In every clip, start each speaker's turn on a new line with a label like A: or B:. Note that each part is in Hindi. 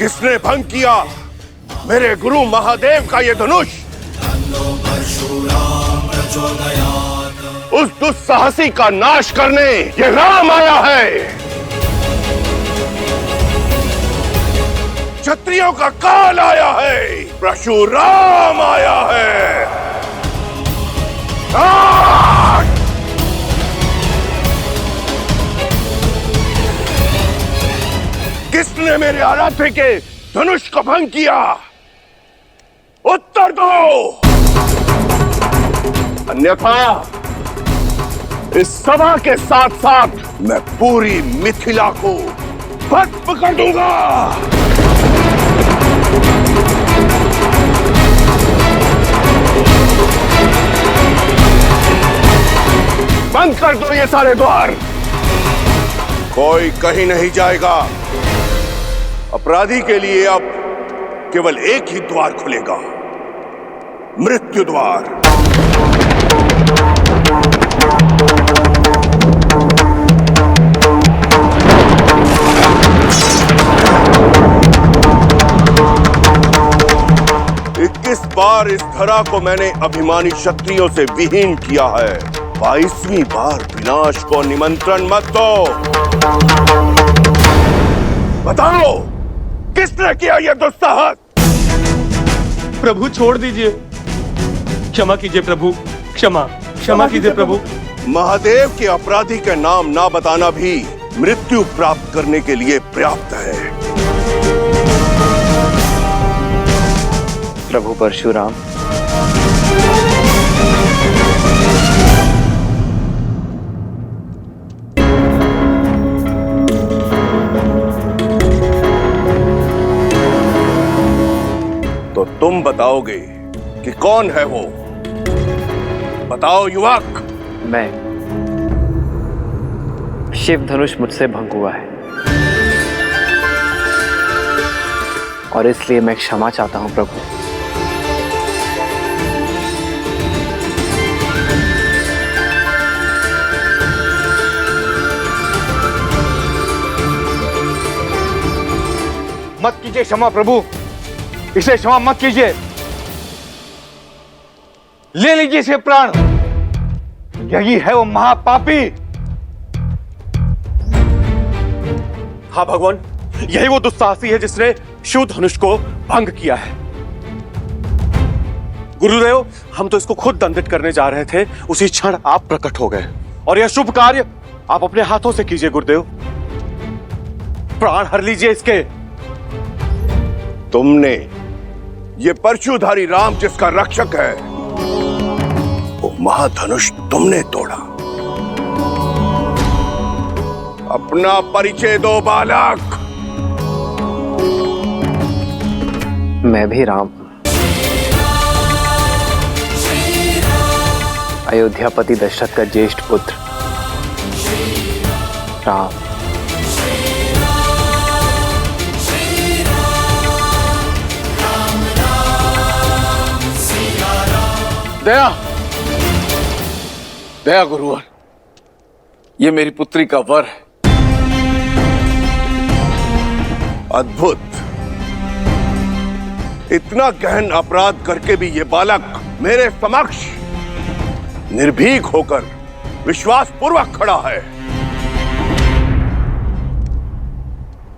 A: किसने भंग किया मेरे गुरु महादेव का ये धनुष? उस दुस्साहसी का नाश करने ये राम आया है। क्षत्रियों का काल आया है, परशुराम आया है। किसने मेरे आराध्य के धनुष को भंग किया? उत्तर दो, अन्यथा इस सभा के साथ साथ मैं पूरी मिथिला को भस्म कर दूंगा। बंद कर दो ये सारे द्वार, कोई कहीं नहीं जाएगा। अपराधी के लिए अब केवल एक ही द्वार खुलेगा, मृत्यु द्वार। इक्कीस बार इस धरा को मैंने अभिमानी क्षत्रियों से विहीन किया है, 22वीं बार विनाश को निमंत्रण मत दो। बताओ किसने किया यह दुस्साहस?
B: प्रभु छोड़ दीजिए, क्षमा कीजिए प्रभु, क्षमा कीजिए प्रभु।
A: महादेव के अपराधी के नाम ना बताना भी मृत्यु प्राप्त करने के लिए पर्याप्त है।
C: प्रभु परशुराम,
A: तो तुम बताओगे कि कौन है वो? बताओ युवक।
C: मैं शिव धनुष मुझसे भंग हुआ है और इसलिए मैं क्षमा चाहता हूं प्रभु।
B: मत कीजिए क्षमा प्रभु, इसे क्षमा मत कीजिए। ले लीजिए इसे प्राण, यही है वो महापापी।
D: हाँ भगवान, यही वो दुस्साहसी है जिसने शिव धनुष को भंग किया है। गुरुदेव, हम तो इसको खुद दंडित करने जा रहे थे, उसी क्षण आप प्रकट हो गए और यह शुभ कार्य आप अपने हाथों से कीजिए गुरुदेव। प्राण हर लीजिए इसके।
A: तुमने ये परशुधारी राम जिसका रक्षक है, वो महाधनुष तुमने तोड़ा। अपना परिचय दो बालक।
C: मैं भी राम, अयोध्यापति दशरथ का ज्येष्ठ पुत्र राम।
E: दया, दया गुरुवर, ये मेरी पुत्री का वर है।
A: अद्भुत, इतना गहन अपराध करके भी ये बालक मेरे समक्ष निर्भीक होकर विश्वास पूर्वक खड़ा है।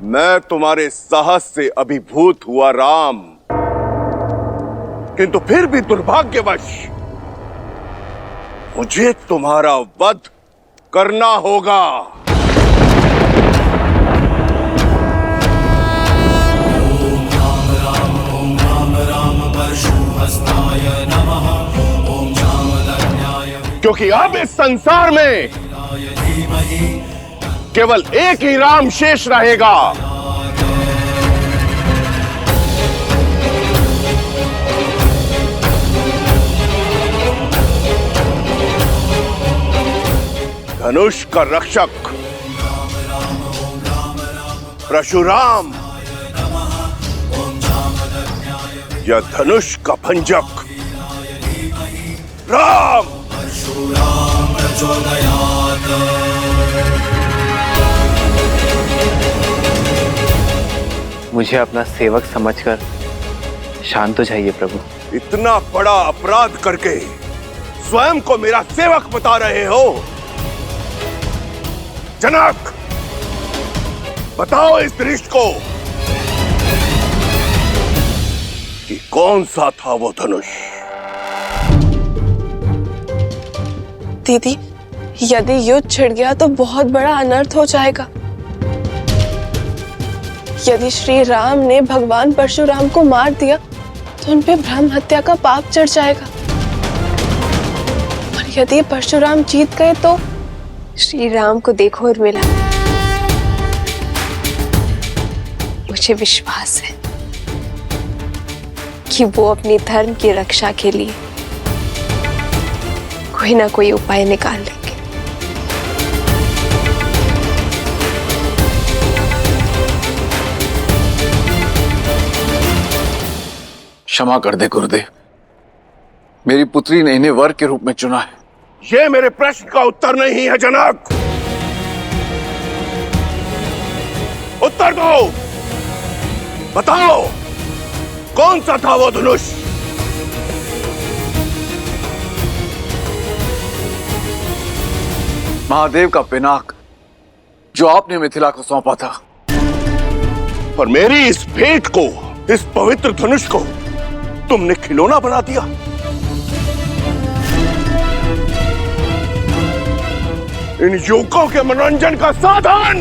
A: मैं तुम्हारे साहस से अभिभूत हुआ राम, किंतु फिर भी दुर्भाग्यवश मुझे तुम्हारा वध करना होगा। क्योंकि अब इस संसार में केवल एक ही राम शेष रहेगा। धनुष का रक्षक परशुराम या धनुष का भंजक राम।
C: मुझे अपना सेवक समझकर शांत हो जाइए प्रभु।
A: इतना बड़ा अपराध करके स्वयं को मेरा सेवक बता रहे हो? जनक, बताओ इस दृष्ट को कि कौन सा था वो धनुष?
F: दीदी, यदि युद्ध छिड़ गया तो बहुत बड़ा अनर्थ हो जाएगा। यदि श्री राम ने भगवान परशुराम को मार दिया तो उन पे ब्रह्म हत्या का पाप चढ़ जाएगा, और यदि परशुराम जीत गए तो
G: श्री राम को देखो उर्मिला, मुझे विश्वास है कि वो अपने धर्म की रक्षा के लिए कोई ना कोई उपाय निकाल लेंगे।
E: क्षमा कर दे गुरुदेव, मेरी पुत्री ने इन्हें वर के रूप में चुना है।
A: ये मेरे प्रश्न का उत्तर नहीं है जनक। उत्तर दो, बताओ कौन सा था वो धनुष?
E: महादेव का पिनाक, जो आपने मिथिला को सौंपा था।
A: पर मेरी इस भेंट को, इस पवित्र धनुष को तुमने खिलौना बना दिया। इन युवकों के मनोरंजन का साधन।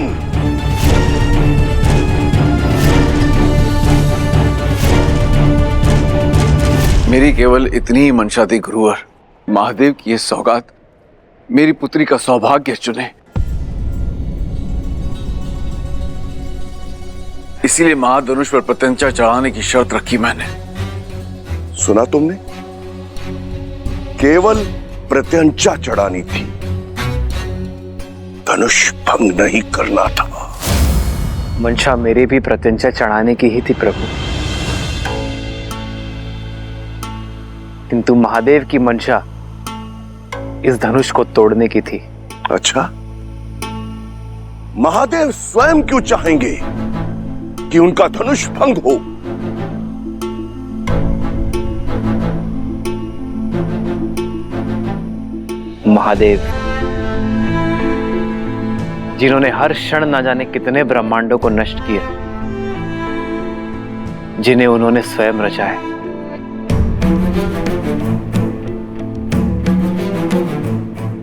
E: मेरी केवल इतनी ही मंशा थी गुरुवर, महादेव की ये सौगात मेरी पुत्री का सौभाग्य चुने। इसीलिए महाधनुष पर प्रत्यंचा चढ़ाने की शर्त रखी मैंने।
A: सुना तुमने? केवल प्रत्यंचा चढ़ानी थी, धनुष भंग नहीं करना था।
C: मंशा मेरी भी प्रत्यंचा चढ़ाने की ही थी प्रभु, किंतु महादेव की मंशा इस धनुष को तोड़ने की थी।
A: अच्छा, महादेव स्वयं क्यों चाहेंगे कि उनका धनुष भंग हो?
C: महादेव, जिन्होंने हर क्षण न जाने कितने ब्रह्मांडों को नष्ट किया, जिन्हें उन्होंने स्वयं रचा है,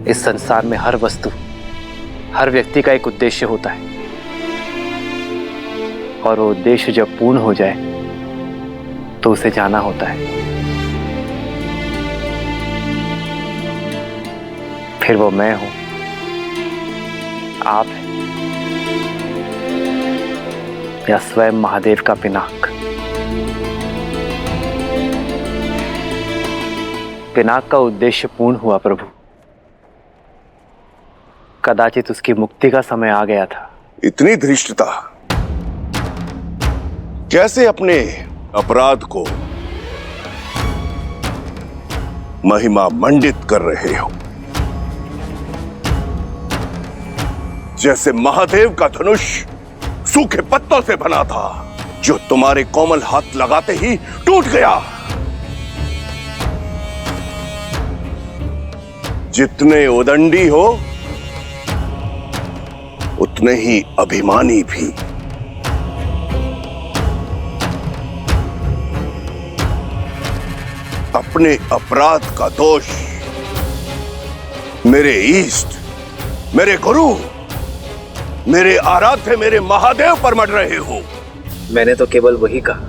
C: इस संसार में हर वस्तु, हर व्यक्ति का एक उद्देश्य होता है, और वो उद्देश्य जब पूर्ण हो जाए तो उसे जाना होता है। फिर वो मैं हूं, आप हैं, या स्वयं महादेव का पिनाक। पिनाक का उद्देश्य पूर्ण हुआ प्रभु। कदाचित उसकी मुक्ति का समय आ गया था।
A: इतनी धृष्टता! कैसे अपने अपराध को महिमा मंडित कर रहे हो? जैसे महादेव का धनुष सूखे पत्तों से बना था, जो तुम्हारे कोमल हाथ लगाते ही टूट गया। जितने उदंडी हो उतने ही अभिमानी भी। अपने अपराध का दोष मेरे इष्ट, मेरे गुरु, मेरे आराध्य, मेरे महादेव पर मढ़ रहे हो।
C: मैंने तो केवल वही कहा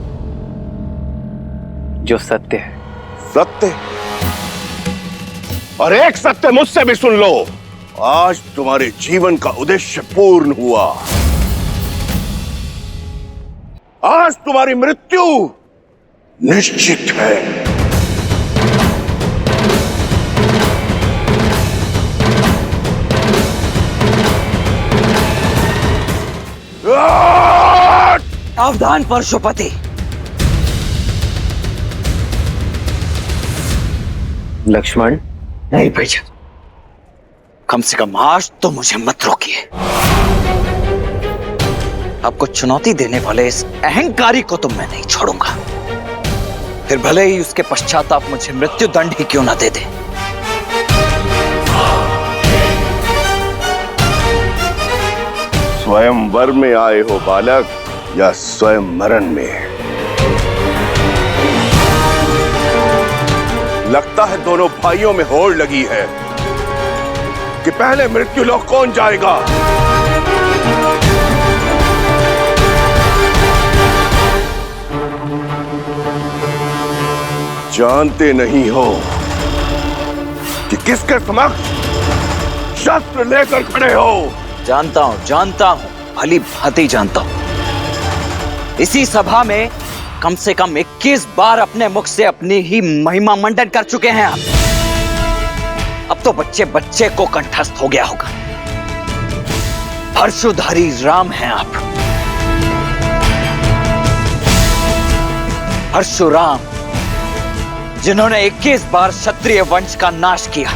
C: जो सत्य है।
A: सत्य? और एक सत्य मुझसे भी सुन लो। आज तुम्हारे जीवन का उद्देश्य पूर्ण हुआ। आज तुम्हारी मृत्यु निश्चित है।
H: सावधान परशुपति,
C: लक्ष्मण।
H: नहीं भैया, कम से कम आज तो मुझे मत रोकिए। आपको चुनौती देने वाले इस अहंकारी को तो मैं नहीं छोड़ूंगा, फिर भले ही उसके पश्चात आप मुझे मृत्यु दंड ही क्यों ना दे दे।
A: स्वयंवर में आए हो बालक या स्वयं मरण में? लगता है दोनों भाइयों में होड़ लगी है कि पहले मृत्यु लोक कौन जाएगा। जानते नहीं हो कि किसके समक्ष शस्त्र लेकर खड़े हो।
H: जानता हूं, भली भांति जानता हूं। इसी सभा में कम से कम 21 बार अपने मुख से अपनी ही महिमा मंडन कर चुके हैं आप। अब तो बच्चे बच्चे को कंठस्थ हो गया होगा, परशुधारी राम हैं आप। परशुराम, जिन्होंने 21 बार क्षत्रिय वंश का नाश किया,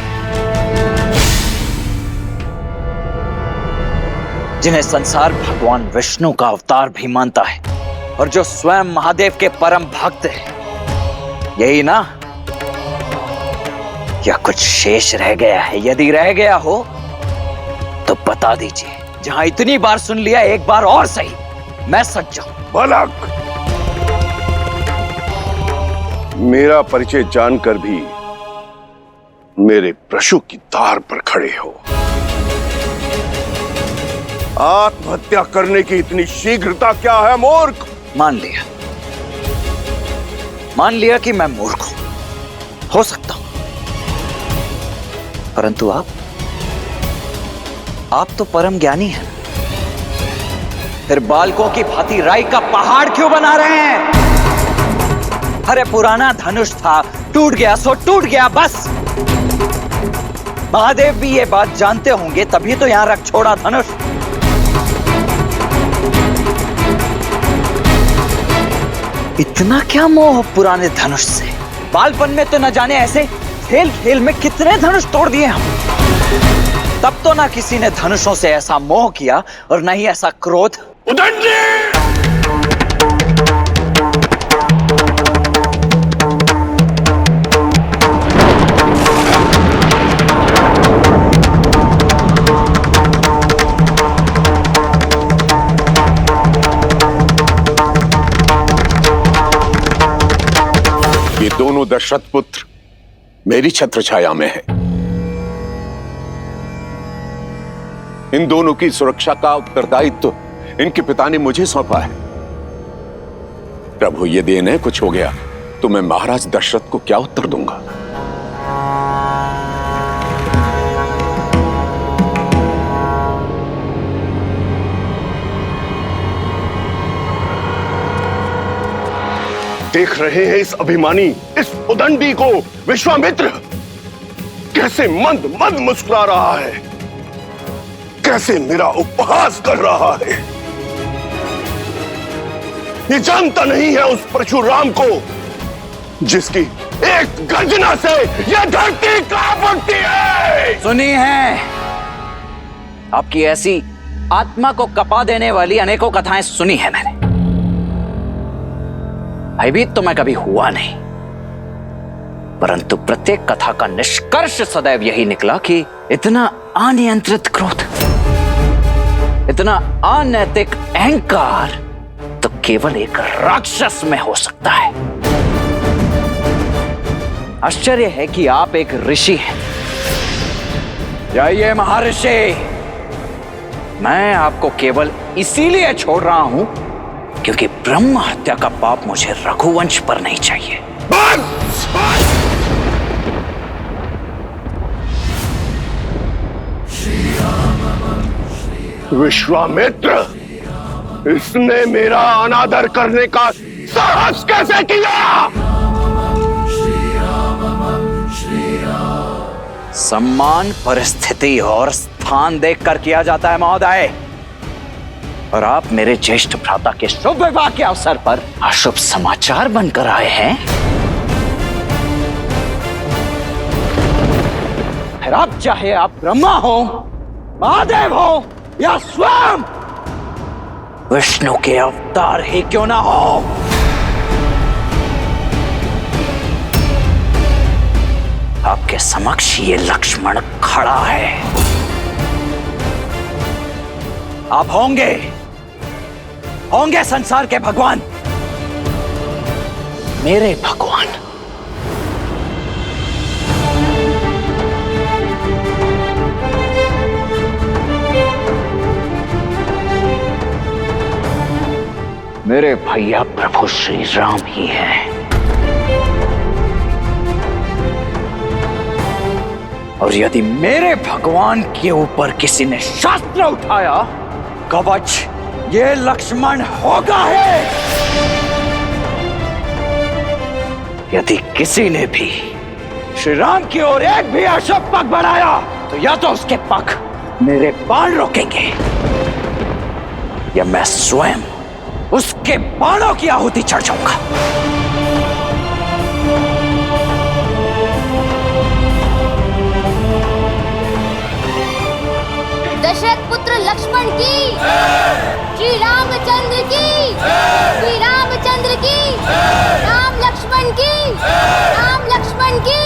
H: जिन्हें संसार भगवान विष्णु का अवतार भी मानता है और जो स्वयं महादेव के परम भक्त हैं। यही ना? या कुछ शेष रह गया है? यदि रह गया हो तो बता दीजिए। जहां इतनी बार सुन लिया, एक बार और सही, मैं सच जाऊं।
A: बालक, मेरा परिचय जानकर भी मेरे प्रशु की तार पर खड़े हो। आत्महत्या करने की इतनी शीघ्रता क्या है मूर्ख?
H: मान लिया कि मैं मूर्ख हो सकता हूं, परंतु आप तो परम ज्ञानी हैं। फिर बालकों की भांति राई का पहाड़ क्यों बना रहे हैं? अरे पुराना धनुष था, टूट गया सो टूट गया, बस। महादेव भी ये बात जानते होंगे, तभी तो यहां रख छोड़ा धनुष। इतना क्या मोह पुराने धनुष से? बालपन में तो न जाने ऐसे खेल खेल में कितने धनुष तोड़ दिए हम। तब तो ना किसी ने धनुषों से ऐसा मोह किया और न ही ऐसा क्रोध।
A: उदंडी!
I: ये दोनों दशरथ पुत्र मेरी छत्र छाया में है। इन दोनों की सुरक्षा का उत्तरदायित्व इनके पिता ने मुझे सौंपा है। प्रभु, ये देन है, कुछ हो गया तो मैं महाराज दशरथ को क्या उत्तर दूंगा?
A: देख रहे हैं इस अभिमानी, इस उदंडी को विश्वामित्र कैसे मंद मंद मुस्कुरा रहा है, कैसे मेरा उपहास कर रहा है। ये जानता नहीं है उस परशुराम को जिसकी एक गर्जना से यह धरती कांप उठती है।
H: सुनी है आपकी ऐसी आत्मा को कपा देने वाली अनेकों कथाएं सुनी है मैंने। भयभीत तो मैं कभी हुआ नहीं, परंतु प्रत्येक कथा का निष्कर्ष सदैव यही निकला कि इतना अनियंत्रित क्रोध, इतना अनैतिक अहंकार तो केवल एक राक्षस में हो सकता है। आश्चर्य है कि आप एक ऋषि हैं। जाइए महर्षि, मैं आपको केवल इसीलिए छोड़ रहा हूं क्योंकि ब्रह्म हत्या का पाप मुझे रघुवंश पर नहीं चाहिए।
A: बस! विश्वामित्र, इसने मेरा अनादर करने का साहस कैसे किया?
H: सम्मान परिस्थिति और स्थान देखकर किया जाता है महोदय, और आप मेरे ज्येष्ठ भ्राता के शुभ विवाह के अवसर पर अशुभ समाचार बनकर आए हैं। फिर आप चाहे आप ब्रह्मा हो, महादेव हो या स्वयं, विष्णु के अवतार ही क्यों ना हो, आपके समक्ष ये लक्ष्मण खड़ा है। आप होंगे संसार के भगवान, मेरे भगवान। मेरे भैया प्रभु श्री राम ही हैं। और यदि मेरे भगवान के ऊपर किसी ने शास्त्र उठाया, कवच ये लक्ष्मण होगा है। यदि किसी ने भी श्री राम की ओर एक भी अशुभ पग बढ़ाया, तो या तो उसके पग मेरे बाण रोकेंगे, या मैं स्वयं उसके बाणों की आहुति चढ़ जाऊंगा।
J: दशरथ पुत्र लक्ष्मण की, श्री रामचंद्र की, श्री रामचंद्र की, राम लक्ष्मण की, राम लक्ष्मण की।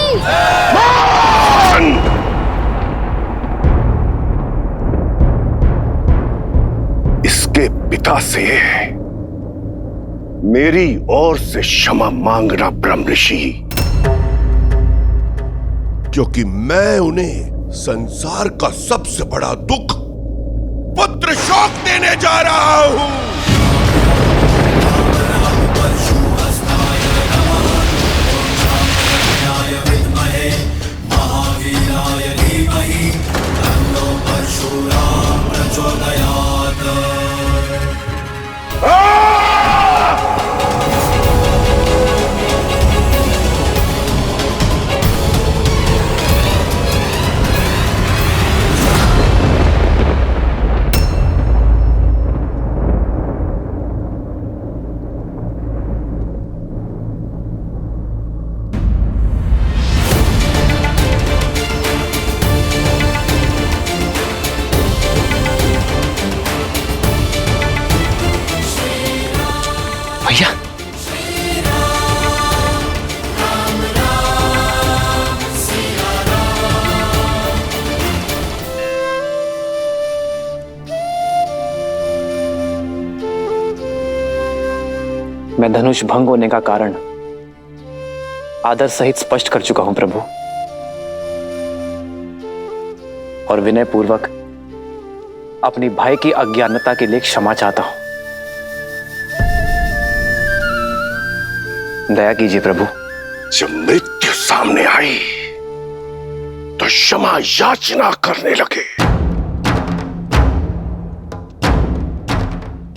A: इसके पिता से मेरी ओर से क्षमा मांगना ब्रह्म ऋषि, क्योंकि मैं उन्हें संसार का सबसे बड़ा दुख पुत्र शोक देने जा रहा हूं।
C: भैया, मैं धनुष भंग होने का कारण आदर सहित स्पष्ट कर चुका हूं प्रभु, और विनय पूर्वक अपनी भाई की अज्ञानता के लिए क्षमा चाहता हूं। दया कीजिए प्रभु।
A: जब मृत्यु सामने आई तो क्षमा याचना करने लगे।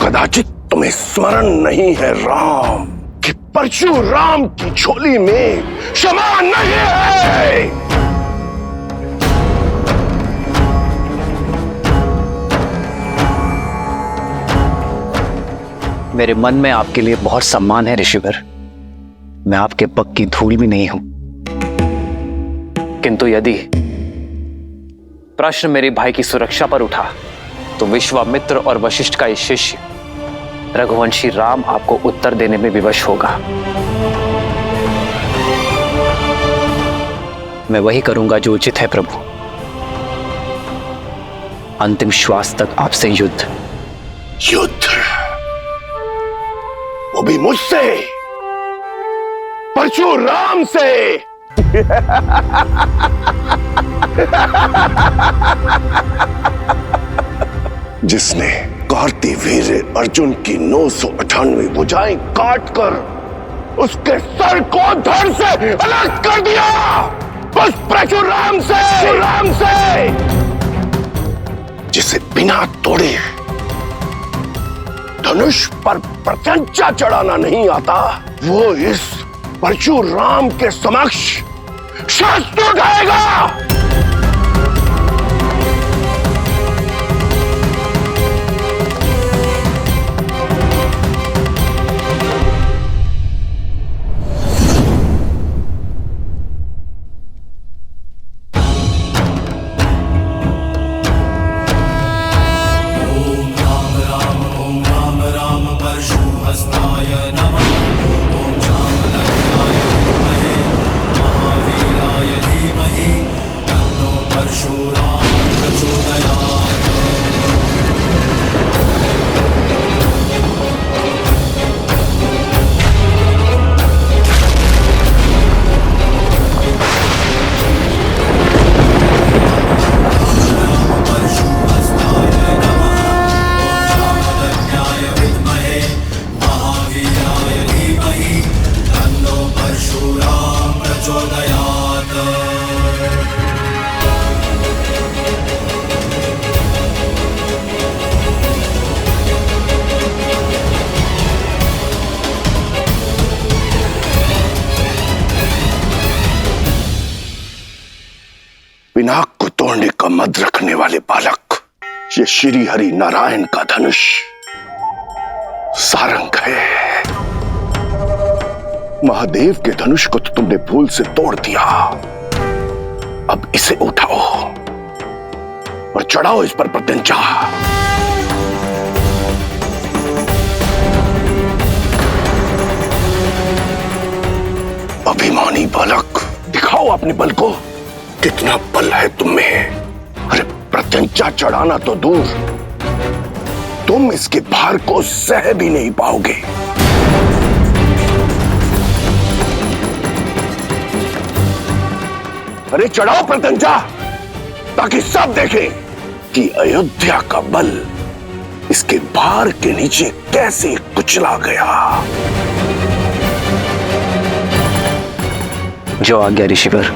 A: कदाचित तुम्हें स्मरण नहीं है राम, कि परशुराम की झोली में क्षमा नहीं है।
C: मेरे मन में आपके लिए बहुत सम्मान है ऋषिवर, मैं आपके पग की धूल भी नहीं हूं, किंतु यदि प्रश्न मेरे भाई की सुरक्षा पर उठा तो विश्वामित्र और वशिष्ठ का ये शिष्य रघुवंशी राम आपको उत्तर देने में विवश होगा। मैं वही करूंगा जो उचित है प्रभु। अंतिम श्वास तक आपसे युद्ध।
A: युद्ध? वो भी मुझसे, परशुराम से। जिसने कार्तिवीर्य अर्जुन की 998 भुजाएं काटकर उसके सर को धड़ से अलग कर दिया, उस परशुराम से, जिसे बिना तोड़े धनुष पर प्रत्यंचा चढ़ाना नहीं आता, वो इस परशुराम के समक्ष शस्त्र उठाएगा। पिनाक को तोड़ने का मद रखने वाले बालक, ये श्री हरि नारायण का धनुष सारंग है। महादेव के धनुष को तो तुमने भूल से तोड़ दिया, अब इसे उठाओ और चढ़ाओ इस पर प्रत्यंचा। अभिमानी बालक, दिखाओ अपने बल को, कितना बल है तुम में। अरे प्रत्यंचा चढ़ाना तो दूर, तुम इसके भार को सह भी नहीं पाओगे। अरे चढ़ाओ प्रत्यंचा, ताकि सब देखें कि अयोध्या का बल इसके भार के नीचे कैसे कुचला गया।
C: जो आज्ञा ऋषिवर।